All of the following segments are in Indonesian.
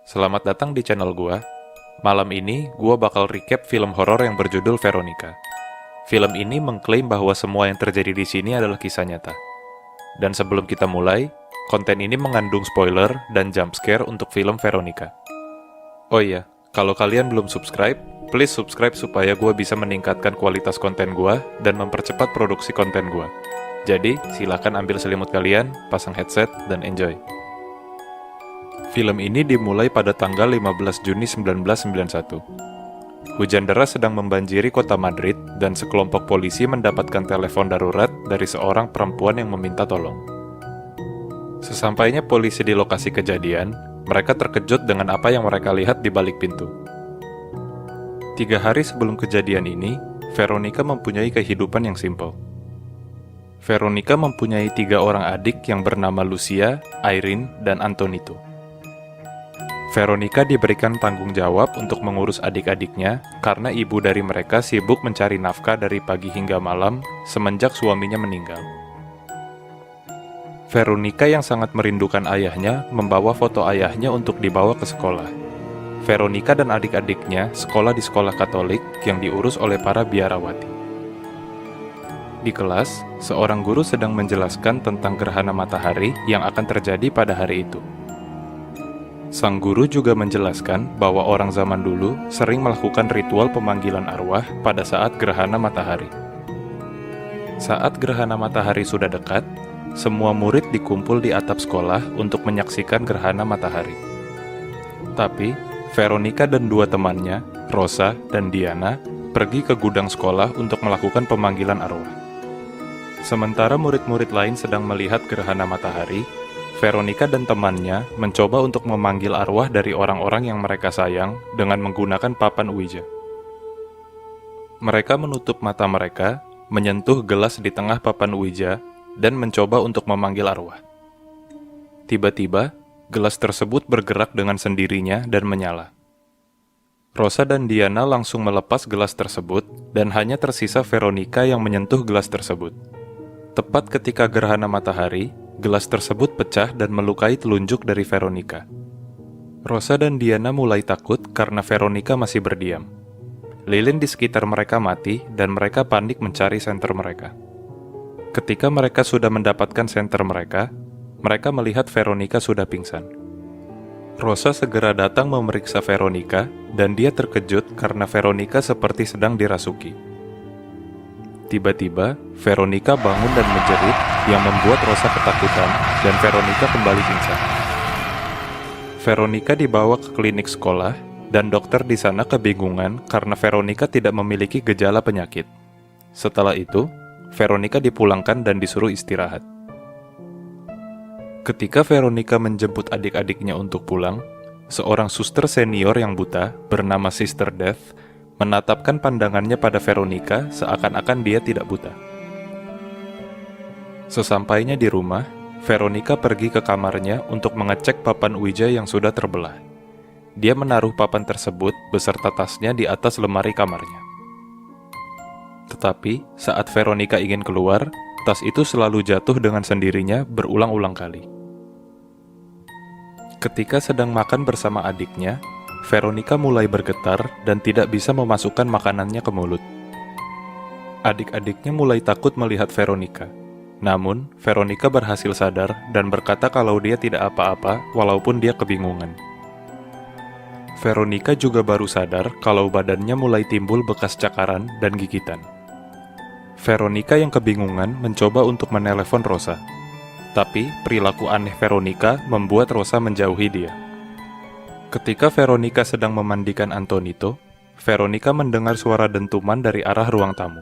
Selamat datang di channel gua. Malam ini, gua bakal recap film horor yang berjudul Veronica. Film ini mengklaim bahwa semua yang terjadi di sini adalah kisah nyata. Dan sebelum kita mulai, konten ini mengandung spoiler dan jump scare untuk film Veronica. Oh iya, kalau kalian belum subscribe, please subscribe supaya gua bisa meningkatkan kualitas konten gua dan mempercepat produksi konten gua. Jadi, silakan ambil selimut kalian, pasang headset, dan enjoy. Film ini dimulai pada tanggal 15 Juni 1991. Hujan deras sedang membanjiri kota Madrid dan sekelompok polisi mendapatkan telepon darurat dari seorang perempuan yang meminta tolong. Sesampainya polisi di lokasi kejadian, mereka terkejut dengan apa yang mereka lihat di balik pintu. 3 hari sebelum kejadian ini, Veronica mempunyai kehidupan yang simpel. Veronica mempunyai 3 orang adik yang bernama Lucia, Irene, dan Antonito. Veronica diberikan tanggung jawab untuk mengurus adik-adiknya karena ibu dari mereka sibuk mencari nafkah dari pagi hingga malam semenjak suaminya meninggal. Veronica yang sangat merindukan ayahnya membawa foto ayahnya untuk dibawa ke sekolah. Veronica dan adik-adiknya sekolah di sekolah Katolik yang diurus oleh para biarawati. Di kelas, seorang guru sedang menjelaskan tentang gerhana matahari yang akan terjadi pada hari itu. Sang guru juga menjelaskan bahwa orang zaman dulu sering melakukan ritual pemanggilan arwah pada saat gerhana matahari. Saat gerhana matahari sudah dekat, semua murid dikumpul di atap sekolah untuk menyaksikan gerhana matahari. Tapi, Veronica dan 2 temannya, Rosa dan Diana, pergi ke gudang sekolah untuk melakukan pemanggilan arwah. Sementara murid-murid lain sedang melihat gerhana matahari, Veronica dan temannya mencoba untuk memanggil arwah dari orang-orang yang mereka sayang dengan menggunakan papan Ouija. Mereka menutup mata mereka, menyentuh gelas di tengah papan Ouija, dan mencoba untuk memanggil arwah. Tiba-tiba, gelas tersebut bergerak dengan sendirinya dan menyala. Rosa dan Diana langsung melepas gelas tersebut, dan hanya tersisa Veronica yang menyentuh gelas tersebut. Tepat ketika gerhana matahari, gelas tersebut pecah dan melukai telunjuk dari Veronica. Rosa dan Diana mulai takut karena Veronica masih berdiam. Lilin di sekitar mereka mati dan mereka panik mencari senter mereka. Ketika mereka sudah mendapatkan senter mereka melihat Veronica sudah pingsan. Rosa segera datang memeriksa Veronica dan dia terkejut karena Veronica seperti sedang dirasuki. Tiba-tiba, Veronica bangun dan menjerit yang membuat Rosa ketakutan dan Veronica kembali pingsan. Veronica dibawa ke klinik sekolah dan dokter di sana kebingungan karena Veronica tidak memiliki gejala penyakit. Setelah itu, Veronica dipulangkan dan disuruh istirahat. Ketika Veronica menjemput adik-adiknya untuk pulang, seorang suster senior yang buta bernama Sister Death menatapkan pandangannya pada Veronica seakan-akan dia tidak buta. Sesampainya di rumah, Veronica pergi ke kamarnya untuk mengecek papan Ouija yang sudah terbelah. Dia menaruh papan tersebut beserta tasnya di atas lemari kamarnya. Tetapi, saat Veronica ingin keluar, tas itu selalu jatuh dengan sendirinya berulang-ulang kali. Ketika sedang makan bersama adiknya, Veronica mulai bergetar dan tidak bisa memasukkan makanannya ke mulut. Adik-adiknya mulai takut melihat Veronica. Namun, Veronica berhasil sadar dan berkata kalau dia tidak apa-apa walaupun dia kebingungan. Veronica juga baru sadar kalau badannya mulai timbul bekas cakaran dan gigitan. Veronica yang kebingungan mencoba untuk menelepon Rosa. Tapi, perilaku aneh Veronica membuat Rosa menjauhi dia. Ketika Veronica sedang memandikan Antonito, Veronica mendengar suara dentuman dari arah ruang tamu.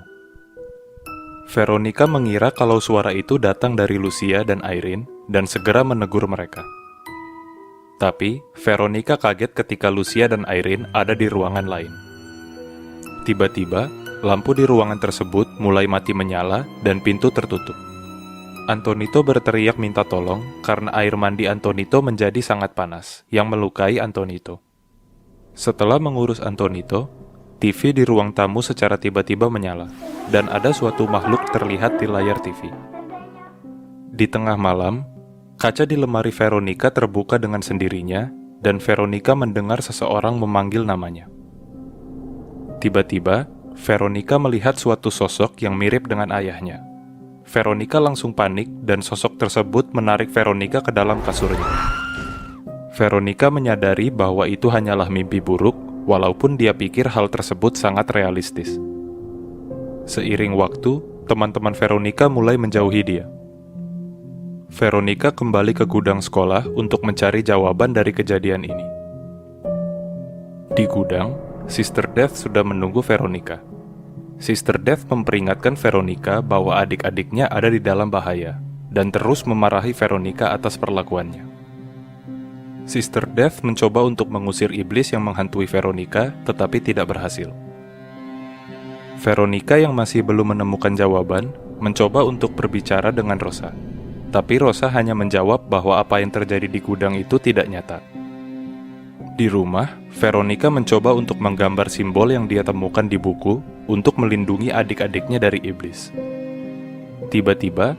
Veronica mengira kalau suara itu datang dari Lucia dan Irene dan segera menegur mereka. Tapi, Veronica kaget ketika Lucia dan Irene ada di ruangan lain. Tiba-tiba, lampu di ruangan tersebut mulai mati menyala dan pintu tertutup. Antonito berteriak minta tolong karena air mandi Antonito menjadi sangat panas, yang melukai Antonito. Setelah mengurus Antonito, TV di ruang tamu secara tiba-tiba menyala, dan ada suatu makhluk terlihat di layar TV. Di tengah malam, kaca di lemari Veronica terbuka dengan sendirinya, dan Veronica mendengar seseorang memanggil namanya. Tiba-tiba, Veronica melihat suatu sosok yang mirip dengan ayahnya. Veronica langsung panik dan sosok tersebut menarik Veronica ke dalam kasurnya. Veronica menyadari bahwa itu hanyalah mimpi buruk, walaupun dia pikir hal tersebut sangat realistis. Seiring waktu, teman-teman Veronica mulai menjauhi dia. Veronica kembali ke gudang sekolah untuk mencari jawaban dari kejadian ini. Di gudang, Sister Death sudah menunggu Veronica. Sister Death memperingatkan Veronica bahwa adik-adiknya ada di dalam bahaya, dan terus memarahi Veronica atas perlakuannya. Sister Death mencoba untuk mengusir iblis yang menghantui Veronica, tetapi tidak berhasil. Veronica yang masih belum menemukan jawaban, mencoba untuk berbicara dengan Rosa. Tapi Rosa hanya menjawab bahwa apa yang terjadi di gudang itu tidak nyata. Di rumah, Veronica mencoba untuk menggambar simbol yang dia temukan di buku untuk melindungi adik-adiknya dari iblis. Tiba-tiba,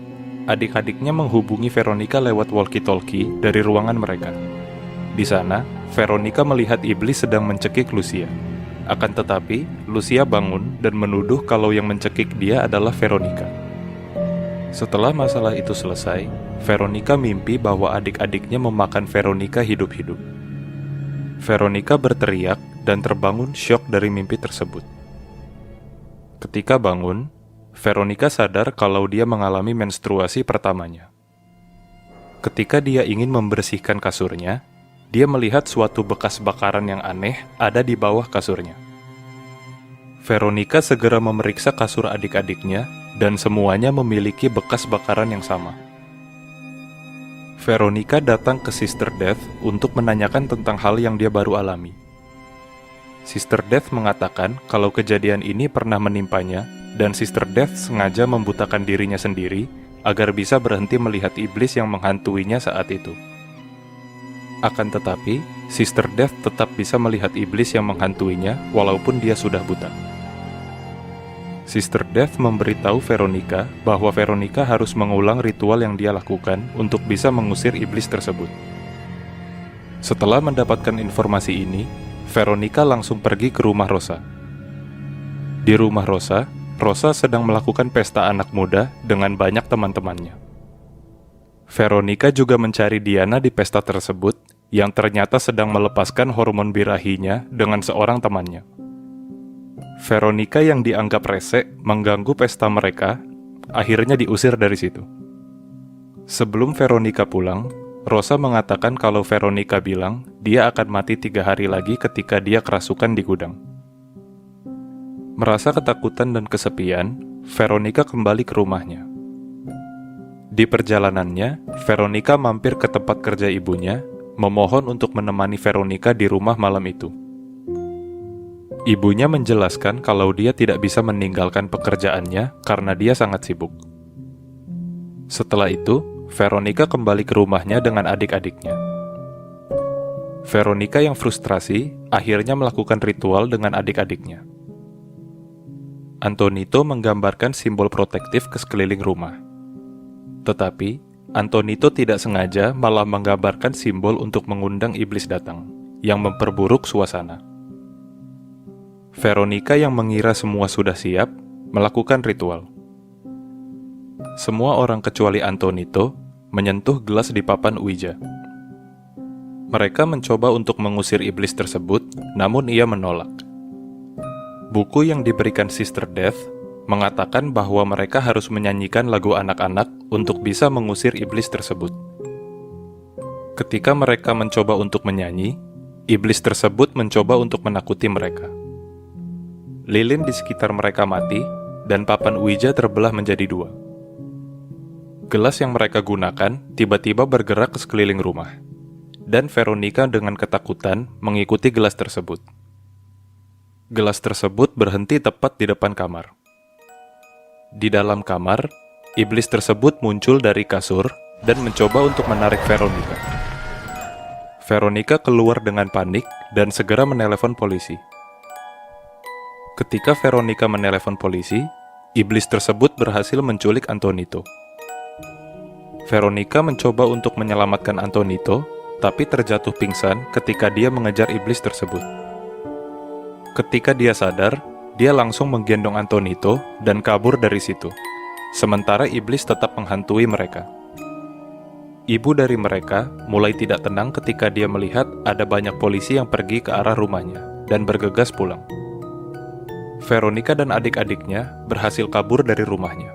adik-adiknya menghubungi Veronica lewat walkie-talkie dari ruangan mereka. Di sana, Veronica melihat iblis sedang mencekik Lucia. Akan tetapi, Lucia bangun dan menuduh kalau yang mencekik dia adalah Veronica. Setelah masalah itu selesai, Veronica mimpi bahwa adik-adiknya memakan Veronica hidup-hidup. Veronica berteriak dan terbangun syok dari mimpi tersebut. Ketika bangun, Veronica sadar kalau dia mengalami menstruasi pertamanya. Ketika dia ingin membersihkan kasurnya, dia melihat suatu bekas bakaran yang aneh ada di bawah kasurnya. Veronica segera memeriksa kasur adik-adiknya dan semuanya memiliki bekas bakaran yang sama. Veronica datang ke Sister Death untuk menanyakan tentang hal yang dia baru alami. Sister Death mengatakan kalau kejadian ini pernah menimpanya dan Sister Death sengaja membutakan dirinya sendiri agar bisa berhenti melihat iblis yang menghantuinya saat itu. Akan tetapi, Sister Death tetap bisa melihat iblis yang menghantuinya walaupun dia sudah buta. Sister Death memberitahu Veronica bahwa Veronica harus mengulang ritual yang dia lakukan untuk bisa mengusir iblis tersebut. Setelah mendapatkan informasi ini, Veronica langsung pergi ke rumah Rosa. Di rumah Rosa, Rosa sedang melakukan pesta anak muda dengan banyak teman-temannya. Veronica juga mencari Diana di pesta tersebut yang ternyata sedang melepaskan hormon birahinya dengan seorang temannya. Veronica yang dianggap resek mengganggu pesta mereka, akhirnya diusir dari situ. Sebelum Veronica pulang, Rosa mengatakan kalau Veronica bilang dia akan mati 3 hari lagi ketika dia kerasukan di gudang. Merasa ketakutan dan kesepian, Veronica kembali ke rumahnya. Di perjalanannya, Veronica mampir ke tempat kerja ibunya, memohon untuk menemani Veronica di rumah malam itu. Ibunya menjelaskan kalau dia tidak bisa meninggalkan pekerjaannya karena dia sangat sibuk. Setelah itu, Veronica kembali ke rumahnya dengan adik-adiknya. Veronica yang frustrasi akhirnya melakukan ritual dengan adik-adiknya. Antonito menggambarkan simbol protektif ke sekeliling rumah. Tetapi, Antonito tidak sengaja malah menggambarkan simbol untuk mengundang iblis datang, yang memperburuk suasana. Veronica yang mengira semua sudah siap, melakukan ritual. Semua orang kecuali Antonito menyentuh gelas di papan Ouija. Mereka mencoba untuk mengusir iblis tersebut, namun ia menolak. Buku yang diberikan Sister Death mengatakan bahwa mereka harus menyanyikan lagu anak-anak untuk bisa mengusir iblis tersebut. Ketika mereka mencoba untuk menyanyi, iblis tersebut mencoba untuk menakuti mereka. Lilin di sekitar mereka mati, dan papan Ouija terbelah menjadi 2. Gelas yang mereka gunakan tiba-tiba bergerak ke sekeliling rumah, dan Veronica dengan ketakutan mengikuti gelas tersebut. Gelas tersebut berhenti tepat di depan kamar. Di dalam kamar, iblis tersebut muncul dari kasur dan mencoba untuk menarik Veronica. Veronica keluar dengan panik dan segera menelepon polisi. Ketika Veronica menelepon polisi, iblis tersebut berhasil menculik Antonito. Veronica mencoba untuk menyelamatkan Antonito, tapi terjatuh pingsan ketika dia mengejar iblis tersebut. Ketika dia sadar, dia langsung menggendong Antonito dan kabur dari situ, sementara iblis tetap menghantui mereka. Ibu dari mereka mulai tidak tenang ketika dia melihat ada banyak polisi yang pergi ke arah rumahnya dan bergegas pulang. Veronica dan adik-adiknya berhasil kabur dari rumahnya.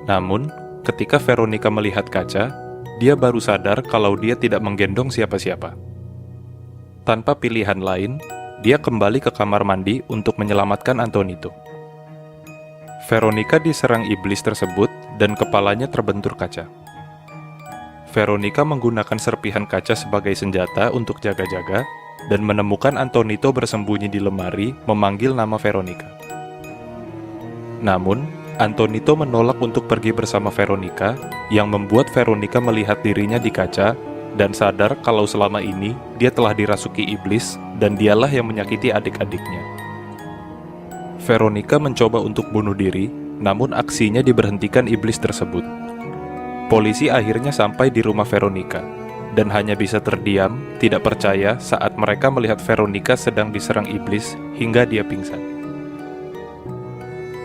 Namun, ketika Veronica melihat kaca, dia baru sadar kalau dia tidak menggendong siapa-siapa. Tanpa pilihan lain, dia kembali ke kamar mandi untuk menyelamatkan Antonito. Veronica diserang iblis tersebut dan kepalanya terbentur kaca. Veronica menggunakan serpihan kaca sebagai senjata untuk jaga-jaga dan menemukan Antonito bersembunyi di lemari memanggil nama Veronica. Namun, Antonito menolak untuk pergi bersama Veronica yang membuat Veronica melihat dirinya di kaca dan sadar kalau selama ini dia telah dirasuki iblis dan dialah yang menyakiti adik-adiknya. Veronica mencoba untuk bunuh diri, namun aksinya diberhentikan iblis tersebut. Polisi akhirnya sampai di rumah Veronica, dan hanya bisa terdiam, tidak percaya saat mereka melihat Veronica sedang diserang iblis hingga dia pingsan.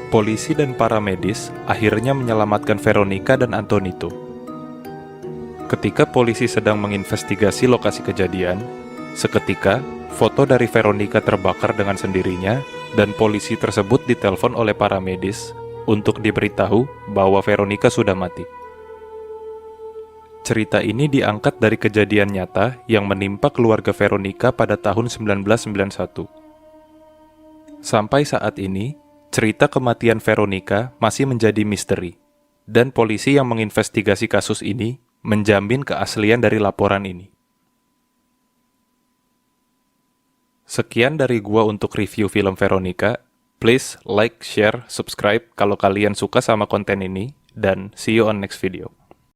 Polisi dan para medis akhirnya menyelamatkan Veronica dan Antonito. Ketika polisi sedang menginvestigasi lokasi kejadian, seketika foto dari Veronica terbakar dengan sendirinya dan polisi tersebut ditelepon oleh para medis untuk diberitahu bahwa Veronica sudah mati. Cerita ini diangkat dari kejadian nyata yang menimpa keluarga Veronica pada tahun 1991. Sampai saat ini, cerita kematian Veronica masih menjadi misteri, dan polisi yang menginvestigasi kasus ini menjamin keaslian dari laporan ini. Sekian dari gua untuk review film Veronica. Please like, share, subscribe kalau kalian suka sama konten ini, dan see you on next video.